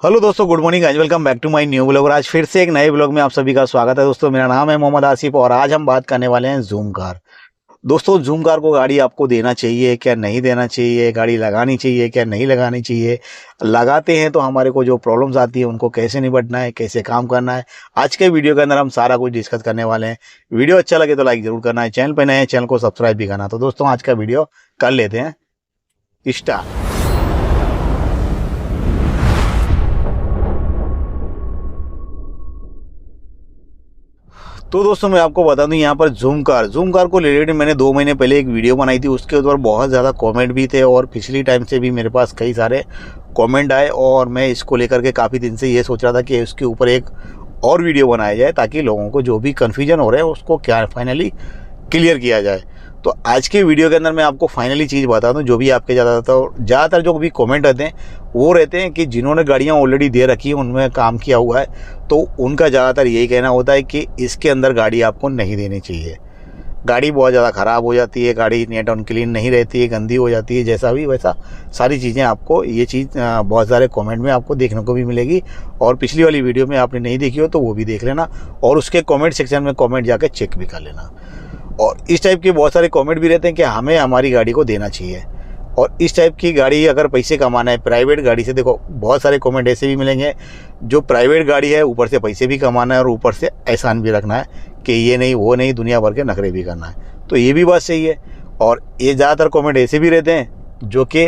Hello दोस्तों, good morning guys. Welcome back to my new blog. और आज फिर से एक नए ब्लॉग में आप सभी का स्वागत है। दोस्तों, मेरा नाम है मोहम्मद आसिफ और आज हम बात करने वाले हैं जूम कार। दोस्तों, जूम कार को गाड़ी आपको देना चाहिए क्या नहीं देना चाहिए, गाड़ी लगानी चाहिए क्या नहीं लगानी चाहिए, लगाते हैं तो हमारे को जो प्रॉब्लम्स आती है उनको कैसे निपटना है, कैसे काम करना है, आज के वीडियो के अंदर हम सारा कुछ डिस्कस करने वाले हैं। वीडियो अच्छा लगे तो लाइक जरूर करना है, चैनल पर नए हैं चैनल को सब्सक्राइब भी करना। तो दोस्तों, आज का वीडियो कर लेते हैं स्टार्ट। तो दोस्तों, मैं आपको बता दूं, यहाँ पर जूम कार को रिलेटेड मैंने 2 महीने पहले एक वीडियो बनाई थी। उसके ऊपर बहुत ज़्यादा कमेंट भी थे और पिछली टाइम से भी मेरे पास कई सारे कमेंट आए और मैं इसको लेकर के काफ़ी दिन से ये सोच रहा था कि इसके ऊपर एक और वीडियो बनाया जाए ताकि लोगों को जो भी कन्फ्यूजन हो रहे हैं उसको क्या फाइनली क्लियर किया जाए। तो आज के वीडियो के अंदर मैं आपको फाइनली चीज़ बता दूं, जो भी आपके ज़्यादातर जो भी कमेंट आते हैं वो रहते हैं कि जिन्होंने गाड़ियां ऑलरेडी दे रखी हैं उनमें काम किया हुआ है, तो उनका ज़्यादातर यही कहना होता है कि इसके अंदर गाड़ी आपको नहीं देनी चाहिए। गाड़ी बहुत ज़्यादा ख़राब हो जाती है, गाड़ी नीट एंड क्लीन नहीं रहती है, गंदी हो जाती है, जैसा भी वैसा सारी चीज़ें आपको ये चीज़ बहुत सारे कमेंट में आपको देखने को भी मिलेगी। और पिछली वाली वीडियो में आपने नहीं देखी हो तो वो भी देख लेना और उसके कमेंट सेक्शन में कमेंट जाके चेक भी कर लेना। और इस टाइप के बहुत सारे कमेंट भी रहते हैं कि हमें हमारी गाड़ी को देना चाहिए। और इस टाइप की गाड़ी अगर पैसे कमाना है प्राइवेट गाड़ी से, देखो बहुत सारे कमेंट ऐसे भी मिलेंगे जो प्राइवेट गाड़ी है ऊपर से पैसे भी कमाना है और ऊपर से एहसान भी रखना है कि ये नहीं वो नहीं, दुनिया भर के नखरे भी करना है। तो ये भी बात सही है। और ये ज़्यादातर कमेंट ऐसे भी रहते हैं जो कि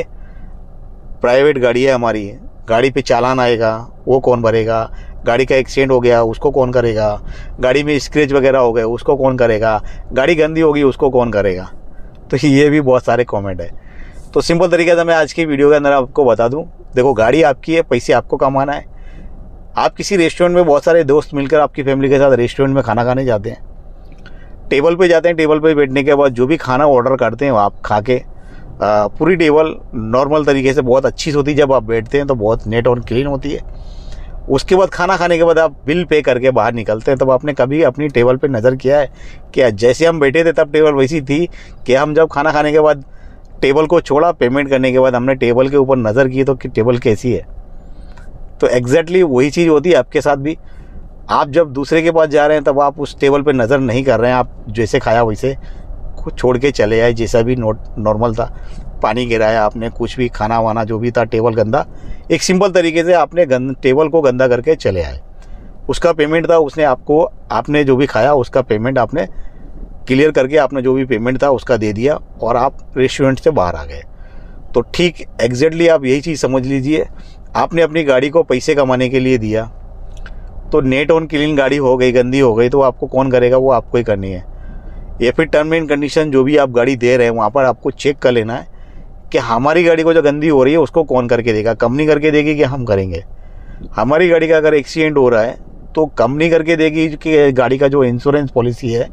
प्राइवेट गाड़ी है हमारी, गाड़ी पे चालान आएगा वो कौन भरेगा, गाड़ी का एक्सीडेंट हो गया उसको कौन करेगा, गाड़ी में स्क्रैच वगैरह हो गए उसको कौन करेगा, गाड़ी गंदी होगी उसको कौन करेगा। तो ये भी बहुत सारे कमेंट है। तो सिंपल तरीके से मैं आज की वीडियो के अंदर आपको बता दूं, देखो गाड़ी आपकी है, पैसे आपको कमाना है। आप किसी रेस्टोरेंट में बहुत सारे दोस्त मिलकर आपकी फैमिली के साथ रेस्टोरेंट में खाना खाने जाते हैं, टेबल पे जाते हैं, टेबल पे बैठने के बाद जो भी खाना ऑर्डर करते हैं आप खा के पूरी टेबल नॉर्मल तरीके से बहुत अच्छी होती है। जब आप बैठते हैं तो बहुत नीट और क्लीन होती है। उसके बाद खाना खाने के बाद आप बिल पे करके बाहर निकलते हैं, तब आपने कभी अपनी टेबल पे नज़र किया है कि जैसे हम बैठे थे तब टेबल वैसी थी कि हम जब खाना खाने के बाद टेबल को छोड़ा, पेमेंट करने के बाद हमने टेबल के ऊपर नज़र की तो कि टेबल कैसी है। तो एग्जैक्टली वही चीज़ होती है आपके साथ भी। आप जब दूसरे के पास जा रहे हैं तब आप उस टेबल पे नज़र नहीं कर रहे हैं, आप जैसे खाया वैसे कुछ छोड़ के चले आए, जैसा भी नॉर्मल था, पानी गिराया आपने, कुछ भी खाना वाना जो भी था, टेबल गंदा, एक सिंपल तरीके से आपने टेबल को गंदा करके चले आए। उसका पेमेंट था, उसने आपको, आपने जो भी खाया उसका पेमेंट आपने क्लियर करके आपने जो भी पेमेंट था उसका दे दिया और आप रेस्टोरेंट से बाहर आ गए। तो ठीक एग्जैक्टली आप यही चीज़ समझ लीजिए, आपने अपनी गाड़ी को पैसे कमाने के लिए दिया तो नेट ऑन क्लीन गाड़ी हो गई, गंदी हो गई तो आपको कौन करेगा, वो आपको ही करनी है। या फिर टर्म एंड कंडीशन जो भी आप गाड़ी दे रहे हैं वहाँ पर आपको चेक कर लेना है कि हमारी गाड़ी को जो गंदी हो रही है उसको कौन करके देगा, कंपनी करके देगी कि हम करेंगे। हमारी गाड़ी का अगर एक्सीडेंट हो रहा है तो कंपनी करके देगी कि गाड़ी का जो इंश्योरेंस पॉलिसी है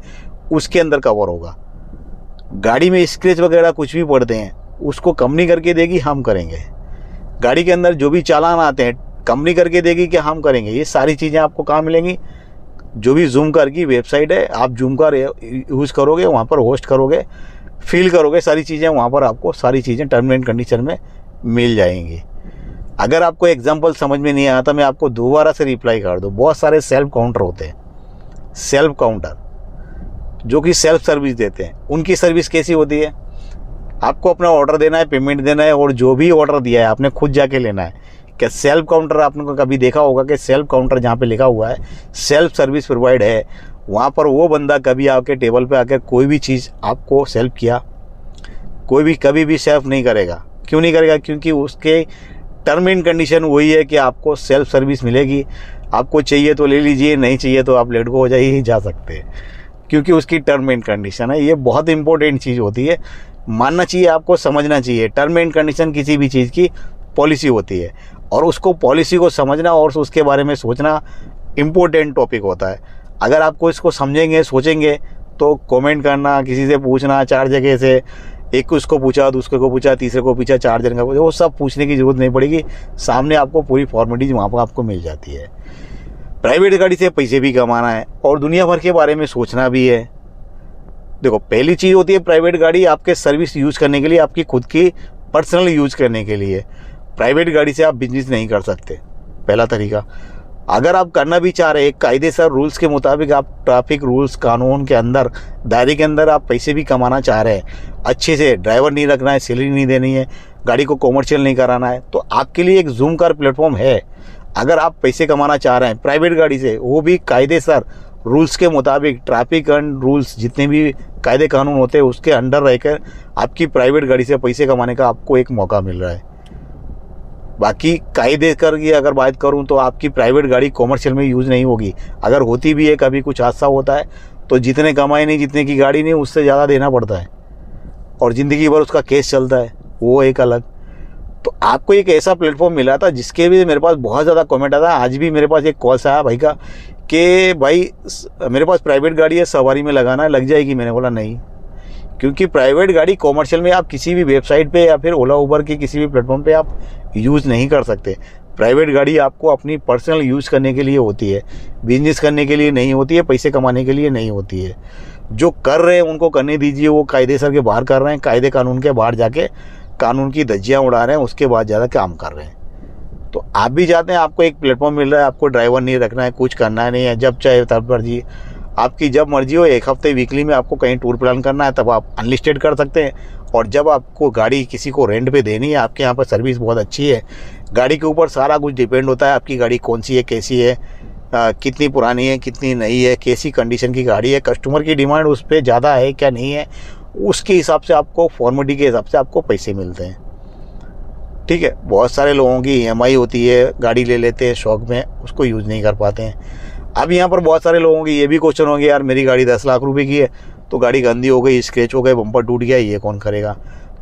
उसके अंदर कवर होगा। गाड़ी में स्क्रैच वगैरह कुछ भी पड़ते हैं उसको कंपनी करके देगी, हम करेंगे। गाड़ी के अंदर जो भी चालान आते हैं कंपनी करके देगी कि हम करेंगे। ये सारी चीज़ें आपको कहाँ मिलेंगी, जो भी जूम कार की वेबसाइट है, आप जूम कार यूज़ करोगे, वहाँ पर होस्ट करोगे, फील करोगे, सारी चीज़ें वहाँ पर आपको सारी चीज़ें टर्म एंड कंडीशन में मिल जाएंगी। अगर आपको एग्जांपल समझ में नहीं आया तो मैं आपको दोबारा से रिप्लाई कर दूँ। बहुत सारे सेल्फ काउंटर होते हैं, सेल्फ काउंटर जो कि सेल्फ सर्विस देते हैं। उनकी सर्विस कैसी होती है, आपको अपना ऑर्डर देना है, पेमेंट देना है और जो भी ऑर्डर दिया है आपने खुद जाके लेना है। क्या सेल्फ काउंटर आपने कभी देखा होगा कि सेल्फ काउंटर जहाँ पे लिखा हुआ है सेल्फ सर्विस प्रोवाइड है, वहाँ पर वो बंदा कभी आपके टेबल पे आकर कोई भी चीज़ आपको सेल्फ किया, कोई भी कभी भी सेल्फ नहीं करेगा। क्यों नहीं करेगा, क्योंकि उसके टर्म एंड कंडीशन वही है कि आपको सेल्फ सर्विस मिलेगी। आपको चाहिए तो ले लीजिए, नहीं चाहिए तो आप लेट गो हो जाइए, जा सकते हैं, क्योंकि उसकी टर्म एंड कंडीशन है। ये बहुत इंपॉर्टेंट चीज़ होती है, मानना चाहिए, आपको समझना चाहिए। टर्म एंड कंडीशन किसी भी चीज़ की पॉलिसी होती है और उसको पॉलिसी को समझना और उसके बारे में सोचना इम्पोर्टेंट टॉपिक होता है। अगर आपको इसको समझेंगे, सोचेंगे तो कमेंट करना, किसी से पूछना, 4 जगह से, एक उसको पूछा, दूसरे को पूछा, तीसरे को पूछा, 4 जन का पूछा, वो सब पूछने की ज़रूरत नहीं पड़ेगी। सामने आपको पूरी फॉर्मेलिटीज वहाँ पर आपको मिल जाती है। प्राइवेट गाड़ी से पैसे भी कमाना है और दुनिया भर के बारे में सोचना भी है। देखो, पहली चीज़ होती है प्राइवेट गाड़ी आपके सर्विस यूज़ करने के लिए, आपकी खुद की पर्सनल यूज़ करने के लिए। प्राइवेट गाड़ी से आप बिजनेस नहीं कर सकते। पहला तरीका। अगर आप करना भी चाह रहे हैं कायदेसर रूल्स के मुताबिक, आप ट्रैफिक रूल्स कानून के अंदर दायरे के अंदर आप पैसे भी कमाना चाह रहे हैं, अच्छे से ड्राइवर नहीं रखना है, सैलरी नहीं देनी है, गाड़ी को कॉमर्शियल नहीं कराना है, तो आपके लिए एक जूम कार प्लेटफॉर्म है। अगर आप पैसे कमाना चाह रहे हैं प्राइवेट गाड़ी से, वो भी कायदेसर रूल्स के मुताबिक, ट्रैफिक एंड रूल्स जितने भी कायदे कानून होते हैं उसके अंडर रहकर आपकी प्राइवेट गाड़ी से पैसे कमाने का आपको एक मौका मिल रहा है। बाकी कायदे कर की अगर बात करूं तो आपकी प्राइवेट गाड़ी कॉमर्शियल में यूज़ नहीं होगी। अगर होती भी है, कभी कुछ हादसा होता है तो जितने कमाई नहीं, जितने की गाड़ी नहीं, उससे ज़्यादा देना पड़ता है और ज़िंदगी भर उसका केस चलता है, वो एक अलग। तो आपको एक ऐसा प्लेटफॉर्म मिला था जिसके भी मेरे पास बहुत ज़्यादा कमेंट आता है। आज भी मेरे पास एक कॉल्स आया भाई का कि भाई मेरे पास प्राइवेट गाड़ी है, सवारी में लगाना है, लग जाएगी। मैंने बोला नहीं, क्योंकि प्राइवेट गाड़ी कॉमर्शियल में आप किसी भी वेबसाइट पे या फिर ओला उबर के किसी भी प्लेटफॉर्म पे आप यूज़ नहीं कर सकते। प्राइवेट गाड़ी आपको अपनी पर्सनल यूज़ करने के लिए होती है, बिजनेस करने के लिए नहीं होती है, पैसे कमाने के लिए नहीं होती है। जो कर रहे हैं उनको करने दीजिए, वो कायदेसर के बाहर कर रहे हैं, कायदे कानून के बाहर जाके कानून की धज्जियाँ उड़ा रहे हैं, उसके बाद ज़्यादा काम कर रहे हैं। तो आप भी चाहते हैं, आपको एक प्लेटफॉर्म मिल रहा है, आपको ड्राइवर नहीं रखना है, कुछ करना नहीं है, जब चाहे तब मर्जी, आपकी जब मर्जी हो, एक हफ्ते वीकली में आपको कहीं टूर प्लान करना है तब आप अनलिस्टेड कर सकते हैं। और जब आपको गाड़ी किसी को रेंट पे देनी है, आपके यहाँ पर सर्विस बहुत अच्छी है, गाड़ी के ऊपर सारा कुछ डिपेंड होता है, आपकी गाड़ी कौन सी है, कैसी है, कितनी पुरानी है, कितनी नई है, कैसी कंडीशन की गाड़ी है, कस्टमर की डिमांड उस पर ज़्यादा है क्या नहीं है, उसके हिसाब से आपको फॉर्मेलिटी के हिसाब से आपको पैसे मिलते हैं। ठीक है, बहुत सारे लोगों की EMI होती है, गाड़ी ले लेते हैं शौक में, उसको यूज़ नहीं कर पाते हैं। अब यहाँ पर बहुत सारे लोगों की ये भी क्वेश्चन होंगे, यार मेरी गाड़ी 10 लाख रुपए की है, तो गाड़ी गंदी हो गई, स्क्रैच हो गए, बम्पर टूट गया, ये कौन करेगा।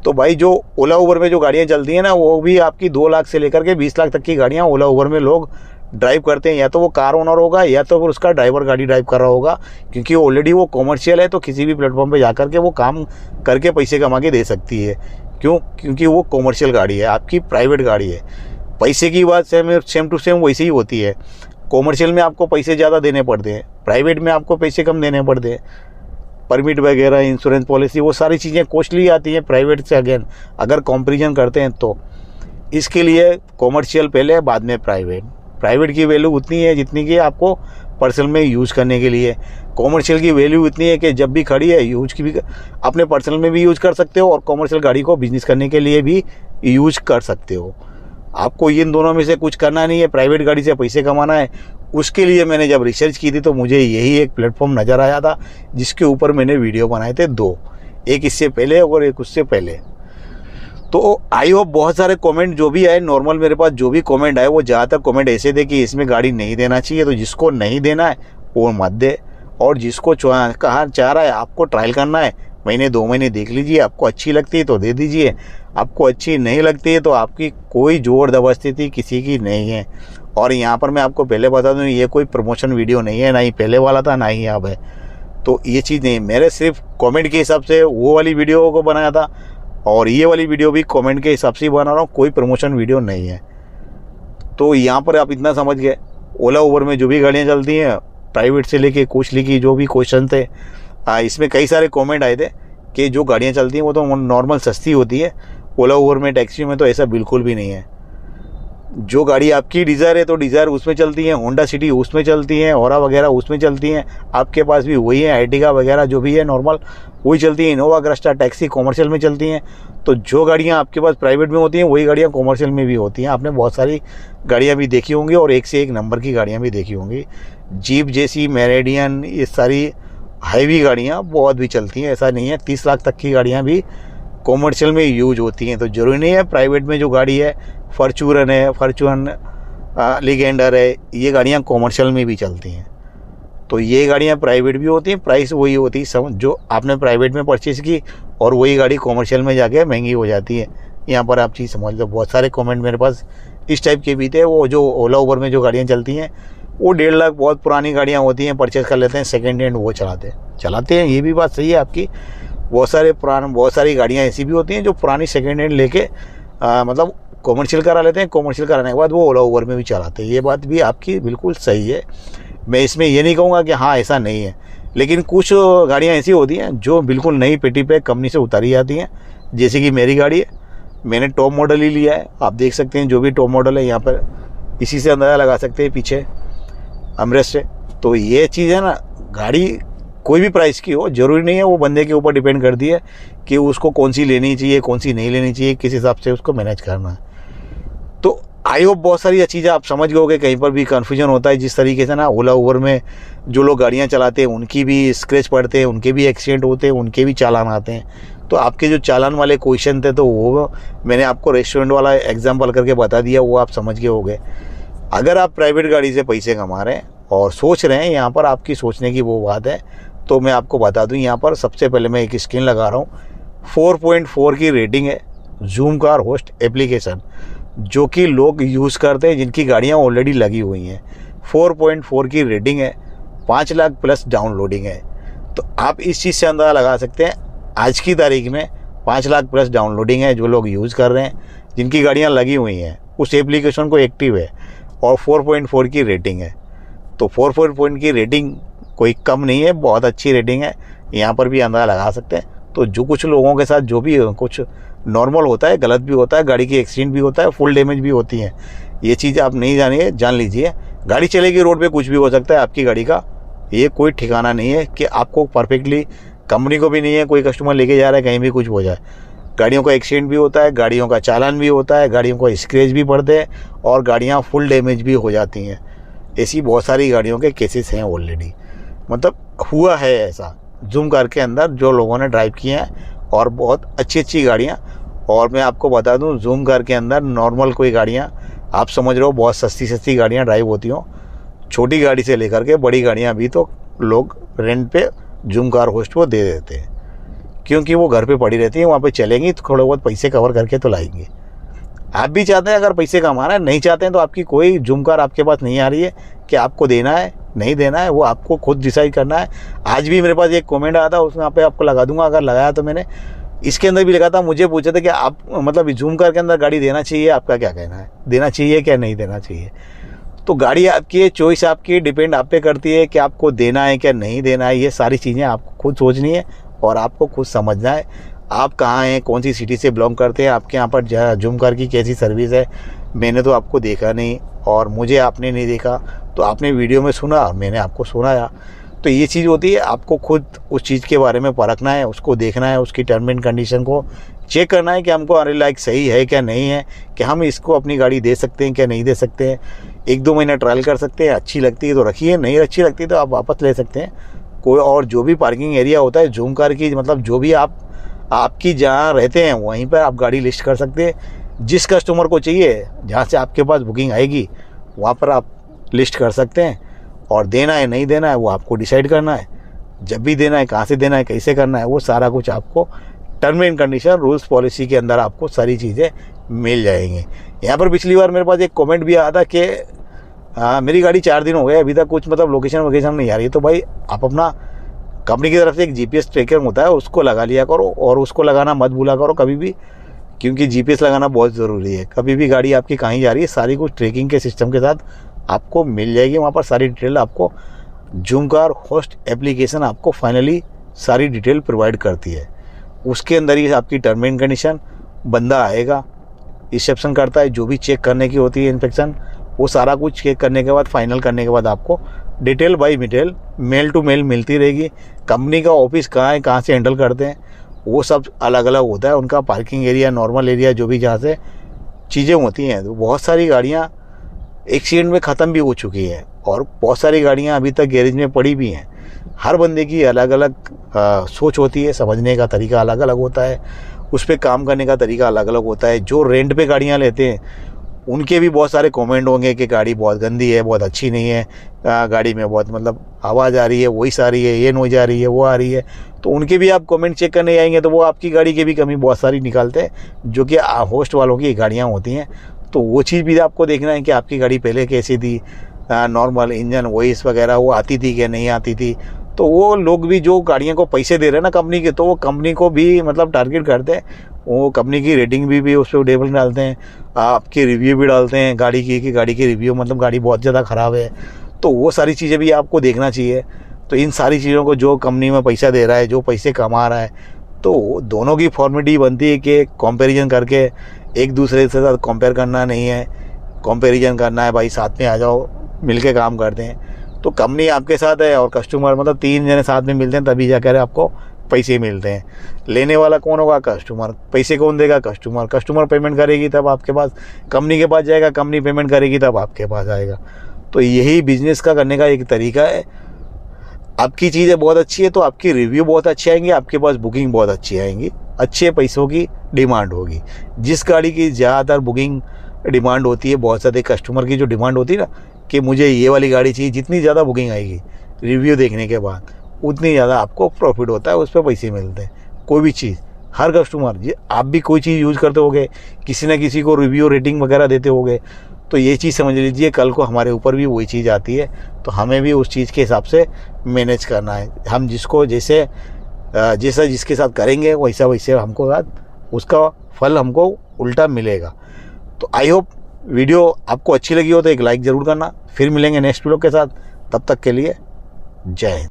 तो भाई जो ओला उबर में जो गाड़ियाँ चलती हैं ना, वो भी आपकी 2 लाख से लेकर के 20 लाख तक की गाड़ियाँ ओला उबर में लोग ड्राइव करते हैं। या तो वो कार ओनर होगा या तो फिर उसका ड्राइवर गाड़ी ड्राइव कर रहा होगा, क्योंकि ऑलरेडी वो कॉमर्शियल है, तो किसी भी प्लेटफॉर्म पे जा करके वो काम करके पैसे कमा के दे सकती है। क्यों? क्योंकि वो कॉमर्शियल गाड़ी है, आपकी प्राइवेट गाड़ी है। पैसे की बात सेम टू सेम वैसे ही होती है। कॉमर्शियल में आपको पैसे ज़्यादा देने पड़ते हैं, प्राइवेट में आपको पैसे कम देने पड़ते हैं। परमिट वगैरह, इंश्योरेंस पॉलिसी, वो सारी चीज़ें कॉस्टली आती हैं प्राइवेट से। अगेन अगर कंपैरिजन करते हैं तो इसके लिए कॉमर्शियल पहले, बाद में प्राइवेट। प्राइवेट की वैल्यू उतनी है जितनी कि आपको पर्सनल में यूज़ करने के लिए। कॉमर्शियल की वैल्यू इतनी है कि जब भी खड़ी है यूज की भी अपने पर्सनल में भी यूज़ कर सकते हो और कॉमर्शियल गाड़ी को बिजनेस करने के लिए भी यूज कर सकते हो। आपको इन दोनों में से कुछ करना नहीं है, प्राइवेट गाड़ी से पैसे कमाना है। उसके लिए मैंने जब रिसर्च की थी तो मुझे यही एक प्लेटफॉर्म नज़र आया था, जिसके ऊपर मैंने वीडियो बनाए थे 2, एक इससे पहले और एक उससे पहले। तो आई होप बहुत सारे कमेंट जो भी आए, नॉर्मल मेरे पास जो भी कमेंट आए वो ज़्यादातर कमेंट ऐसे थे कि इसमें गाड़ी नहीं देना चाहिए। तो जिसको नहीं देना है वो मत दे, और जिसको कहा चाह रहा है आपको ट्रायल करना है, महीने 2 महीने देख लीजिए, आपको अच्छी लगती है तो दे दीजिए, आपको अच्छी नहीं लगती है तो आपकी कोई जोर जबरदस्ती किसी की नहीं है। और यहाँ पर मैं आपको पहले बता दूँ, ये कोई प्रमोशन वीडियो नहीं है, ना ही पहले वाला था ना ही अब है। तो ये चीज़ नहीं, मेरे सिर्फ कमेंट के हिसाब से वो वाली वीडियो को बनाया था, और ये वाली वीडियो भी कमेंट के हिसाब से ही बना रहा हूँ, कोई प्रमोशन वीडियो नहीं है। तो यहाँ पर आप इतना समझ गए, ओला उबर में जो भी गाड़ियाँ चलती हैं, प्राइवेट से लेके कोचली की जो भी क्वेश्चन थे, इसमें कई सारे कमेंट आए थे कि जो गाड़ियाँ चलती हैं वो तो नॉर्मल सस्ती होती है, ओला उबर में, टैक्सी में तो ऐसा बिल्कुल भी नहीं है। जो गाड़ी आपकी डिज़ायर है तो डिज़ायर उसमें चलती है, होंडा सिटी उसमें चलती है, ओरा वगैरह उसमें चलती हैं, आपके पास भी वही है, आर्टिगा वगैरह जो भी है नॉर्मल वही चलती है, इनोवा क्रिस्टा टैक्सी कॉमर्शियल में चलती हैं। तो जो गाड़ियाँ आपके पास प्राइवेट में होती हैं वही गाड़ियाँ कॉमर्शियल में भी होती हैं। आपने बहुत सारी गाड़ियाँ भी देखी होंगी और एक से एक नंबर की गाड़ियाँ भी देखी होंगी, जीप जैसी, मैरिडियन, ये सारी हाईवी गाड़ियाँ बहुत भी चलती हैं। ऐसा नहीं है, 30 लाख तक की गाड़ियाँ भी कॉमर्शियल में यूज होती हैं। तो ज़रूरी नहीं है प्राइवेट में जो गाड़ी है, फॉर्च्यूनर है, लिगेंडर है, ये गाड़ियाँ कॉमर्शियल में भी चलती हैं। तो ये गाड़ियाँ प्राइवेट भी होती हैं, प्राइस वही होती है जो आपने प्राइवेट में परचेज़ की, और वही गाड़ी कॉमर्शियल में जाके महंगी हो जाती है। यहाँ पर आप चीज़ समझ लो। बहुत सारे कमेंट मेरे पास इस टाइप के भी थे। वो जो ओला उबर में जो गाड़ियाँ चलती हैं वो 1.5 लाख बहुत पुरानी गाड़ियाँ होती हैं, परचेज़ कर लेते हैं सेकेंड हैंड, वो चलाते हैं। ये भी बात सही है आपकी, बहुत सारी गाड़ियाँ ऐसी भी होती हैं जो पुरानी सेकेंड हैंड लेके मतलब कॉमर्शियल करा लेते हैं, कॉमर्शियल कराने के बाद वो ओला उबर में भी चलाते हैं। ये बात भी आपकी बिल्कुल सही है, मैं इसमें ये नहीं कहूँगा कि हाँ ऐसा नहीं है। लेकिन कुछ गाड़ियाँ ऐसी होती हैं जो बिल्कुल नई पेटी पे कंपनी से उतारी जाती हैं, जैसे कि मेरी गाड़ी है, मैंने टॉप मॉडल ही लिया है। आप देख सकते हैं जो भी टॉप मॉडल है यहाँ पर इसी से अंदाज़ा लगा सकते हैं पीछे अमरेस्ट से। तो ये चीज़ है ना, गाड़ी कोई भी प्राइस की हो, ज़रूरी नहीं है, वो बंदे के ऊपर डिपेंड करती है कि उसको कौन सी लेनी चाहिए, कौन सी नहीं लेनी चाहिए, किस हिसाब से उसको मैनेज करना है। तो आई होप बहुत सारी चीज़ें आप समझ गए होगे, कहीं पर भी कन्फ्यूजन होता है। जिस तरीके से ना ओला उबर में जो लोग गाड़ियाँ चलाते हैं उनकी भी स्क्रैच पड़ते हैं, उनके भी एक्सीडेंट होते हैं, उनके भी चालान आते हैं। तो आपके जो चालान वाले क्वेश्चन थे तो वो मैंने आपको रेस्टोरेंट वाला एग्जाम्पल करके बता दिया, वो आप समझ गए होगे। अगर आप प्राइवेट गाड़ी से पैसे कमा रहे हैं और सोच रहे हैं, यहाँ पर आपकी सोचने की वो बात है, तो मैं आपको बता दूँ, यहाँ पर सबसे पहले मैं एक स्क्रीन लगा रहा हूँ। 4.4 की रेटिंग है जूम कार होस्ट एप्लीकेशन, जो कि लोग यूज़ करते हैं जिनकी गाड़ियाँ ऑलरेडी लगी हुई हैं। 4.4 की रेटिंग है, 5 लाख प्लस डाउनलोडिंग है। तो आप इस चीज़ से अंदाज़ा लगा सकते हैं, आज की तारीख में 5 लाख प्लस डाउनलोडिंग है, जो लोग यूज़ कर रहे हैं, जिनकी गाड़ियाँ लगी हुई हैं, उस एप्लीकेशन को एक्टिव है, और 4.4 की रेटिंग है। तो 4.4 की रेटिंग कोई कम नहीं है, बहुत अच्छी रेटिंग है, यहाँ पर भी अंदाज़ा लगा सकते हैं। तो जो कुछ लोगों के साथ जो भी कुछ नॉर्मल होता है, गलत भी होता है, गाड़ी की एक्सीडेंट भी होता है, फुल डैमेज भी होती है, ये चीज़ आप नहीं जानिए, जान लीजिए। गाड़ी चलेगी रोड पे, कुछ भी हो सकता है आपकी गाड़ी का, ये कोई ठिकाना नहीं है कि आपको परफेक्टली, कंपनी को भी नहीं है कोई कस्टमर लेके जा रहा है कहीं भी कुछ हो जाए। गाड़ियों का एक्सीडेंट भी होता है, गाड़ियों का चालान भी होता है, गाड़ियों को स्क्रैच भी पड़ते हैं, और गाड़ियाँ फुल डैमेज भी हो जाती हैं। ऐसी बहुत सारी गाड़ियों के केसेस हैं ऑलरेडी, मतलब हुआ है ऐसा जूम कार के अंदर, जो लोगों ने ड्राइव किए हैं, और बहुत अच्छी अच्छी गाड़ियाँ। और मैं आपको बता दूं, जूम कार के अंदर नॉर्मल कोई गाड़ियाँ, आप समझ रहे हो बहुत सस्ती सस्ती गाड़ियाँ ड्राइव होती हों, छोटी गाड़ी से लेकर के बड़ी गाड़ियाँ भी तो लोग रेंट पे जूम कार होस्ट को दे देते हैं, क्योंकि वो घर पे पड़ी रहती है, वहाँ पे चलेंगी तो थोड़े बहुत पैसे कवर करके तो लाएंगे। आप भी चाहते हैं अगर पैसे कमाना है, नहीं चाहते हैं तो आपकी कोई जूम कार आपके पास नहीं आ रही है कि आपको देना है नहीं देना है, वो आपको खुद डिसाइड करना है। आज भी मेरे पास एक कमेंट आया था, उसमें पे आपको लगा दूंगा, अगर लगाया तो मैंने इसके अंदर भी लिखा था, मुझे पूछा था कि आप मतलब जूम कार के अंदर गाड़ी देना चाहिए, आपका क्या कहना है, देना चाहिए क्या नहीं देना चाहिए। तो गाड़ी आपकी है, चॉइस आपकी, डिपेंड आप पे करती है कि आपको देना है क्या नहीं देना है। ये सारी चीज़ें आपको खुद सोचनी है और आपको खुद समझना है। आप कहाँ हैं, कौन सी सिटी से बिलोंग करते हैं, आपके यहाँ पर जूम कार की कैसी सर्विस है। मैंने तो आपको देखा नहीं और मुझे आपने नहीं देखा, तो आपने वीडियो में सुना और मैंने आपको सुनाया। तो ये चीज़ होती है, आपको खुद उस चीज़ के बारे में परखना है, उसको देखना है, उसकी टर्म एंड कंडीशन को चेक करना है कि हमको अरे लाइक सही है क्या नहीं है, कि हम इसको अपनी गाड़ी दे सकते हैं क्या नहीं दे सकते हैं। 1-2 महीना ट्रायल कर सकते हैं, अच्छी लगती है तो रखिए, नहीं अच्छी लगती तो आप वापस ले सकते हैं कोई। और जो भी पार्किंग एरिया होता है जूम कार की, मतलब जो भी आपकी जहाँ रहते हैं वहीं पर आप गाड़ी लिस्ट कर सकते हैं। जिस कस्टमर को चाहिए, जहाँ से आपके पास बुकिंग आएगी, वहाँ पर आप लिस्ट कर सकते हैं। और देना है नहीं देना है वो आपको डिसाइड करना है, जब भी देना है, कहाँ से देना है, कैसे करना है, वो सारा कुछ आपको term and condition, rules policy के अंदर आपको सारी चीज़ें मिल जाएंगी। यहाँ पर पिछली बार मेरे पास एक कमेंट भी आया था कि मेरी गाड़ी 4 दिन हो गए, अभी तक कुछ मतलब लोकेशन नहीं आ रही है। तो भाई आप अपना कंपनी की तरफ से एक GPS ट्रैकर होता है, उसको लगा लिया करो, और उसको लगाना मत भूला करो कभी भी, क्योंकि GPS लगाना बहुत ज़रूरी है। कभी भी गाड़ी आपकी कहीं जा रही है, सारी कुछ ट्रैकिंग के सिस्टम के साथ आपको मिल जाएगी। वहाँ पर सारी डिटेल आपको जूम कार होस्ट एप्लीकेशन आपको फाइनली सारी डिटेल प्रोवाइड करती है। उसके अंदर ही आपकी टर्म एंड कंडीशन, बंदा आएगा, रिसेप्शन करता है, जो भी चेक करने की होती है इंस्पेक्शन, वो सारा कुछ चेक करने के बाद, फाइनल करने के बाद आपको detail by detail, mail to mail मिलती रहेगी। कंपनी का ऑफिस कहाँ है, कहाँ से हैंडल करते हैं, वो सब अलग अलग होता है। उनका पार्किंग एरिया, नॉर्मल एरिया, जो भी जहाँ से चीज़ें होती हैं। तो बहुत सारी गाड़ियाँ एक्सीडेंट में ख़त्म भी हो चुकी है, और बहुत सारी गाड़ियाँ अभी तक गैरेज में पड़ी भी हैं। हर बंदे की अलग अलग सोच होती है, समझने का तरीका अलग अलग होता है, उस पर काम करने का तरीका अलग अलग होता है। जो रेंट पे गाड़ियाँ लेते हैं उनके भी बहुत सारे कमेंट होंगे कि गाड़ी बहुत गंदी है, बहुत अच्छी नहीं है, गाड़ी में बहुत मतलब आवाज़ आ रही है, वॉइस आ रही है, ये नॉइज़ आ रही है, वो आ रही है। तो उनके भी आप कमेंट चेक करने आएंगे तो वो आपकी गाड़ी की भी कमी बहुत सारी निकालते हैं, जो कि होस्ट वालों की गाड़ियाँ होती हैं। तो वो चीज़ भी आपको देखना है कि आपकी गाड़ी पहले कैसी थी, नॉर्मल इंजन वॉइस वगैरह वो आती थी कि नहीं आती थी। तो वो लोग भी जो गाड़ियों को पैसे दे रहे हैं ना कंपनी के, तो वो कंपनी को भी मतलब टारगेट करते हैं। वो कंपनी की रेटिंग भी उस पर टेबल डालते हैं, आपकी रिव्यू भी डालते हैं गाड़ी की, कि गाड़ी की रिव्यू मतलब गाड़ी बहुत ज़्यादा ख़राब है। तो वो सारी चीज़ें भी आपको देखना चाहिए। तो इन सारी चीज़ों को जो कंपनी में पैसा दे रहा है, जो पैसे कमा रहा है, तो दोनों की फॉर्मेलिटी बनती है कि कंपैरिजन करके एक दूसरे के साथ कंपेयर करना नहीं है। कंपैरिजन करना है, भाई साथ में आ जाओ मिल के काम करते हैं। तो कंपनी आपके साथ है और कस्टमर, मतलब 3 जने साथ में मिलते हैं तभी जाकर आपको पैसे मिलते हैं। लेने वाला कौन होगा? कस्टमर। पैसे कौन देगा? कस्टमर। कस्टमर पेमेंट करेगी तब आपके पास, कंपनी के पास जाएगा, कंपनी पेमेंट करेगी तब आपके पास आएगा। तो यही बिजनेस का करने का एक तरीका है। आपकी चीज़ें बहुत अच्छी है तो आपकी रिव्यू बहुत अच्छी आएंगी, आपके पास बुकिंग बहुत अच्छी आएंगी, अच्छे पैसों की डिमांड होगी। जिस गाड़ी की ज़्यादातर बुकिंग डिमांड होती है, बहुत सारे कस्टमर की जो डिमांड होती है ना कि मुझे ये वाली गाड़ी चाहिए, जितनी ज़्यादा बुकिंग आएगी रिव्यू देखने के बाद उतनी ज़्यादा आपको प्रॉफिट होता है, उस पर पैसे मिलते हैं। कोई भी चीज़, हर कस्टमर, आप भी कोई चीज़ यूज़ करते होगे, किसी न किसी को रिव्यू रेटिंग वगैरह देते होगे, तो ये चीज़ समझ लीजिए कल को हमारे ऊपर भी वही चीज़ आती है, तो हमें भी उस चीज़ के हिसाब से मैनेज करना है। हम जिसको जैसा जिसके साथ करेंगे वैसा वैसे हमको उसका फल हमको उल्टा मिलेगा। तो आई होप वीडियो आपको अच्छी लगी हो तो एक लाइक ज़रूर करना। फिर मिलेंगे नेक्स्ट वीडियो के साथ, तब तक के लिए जय हिंद।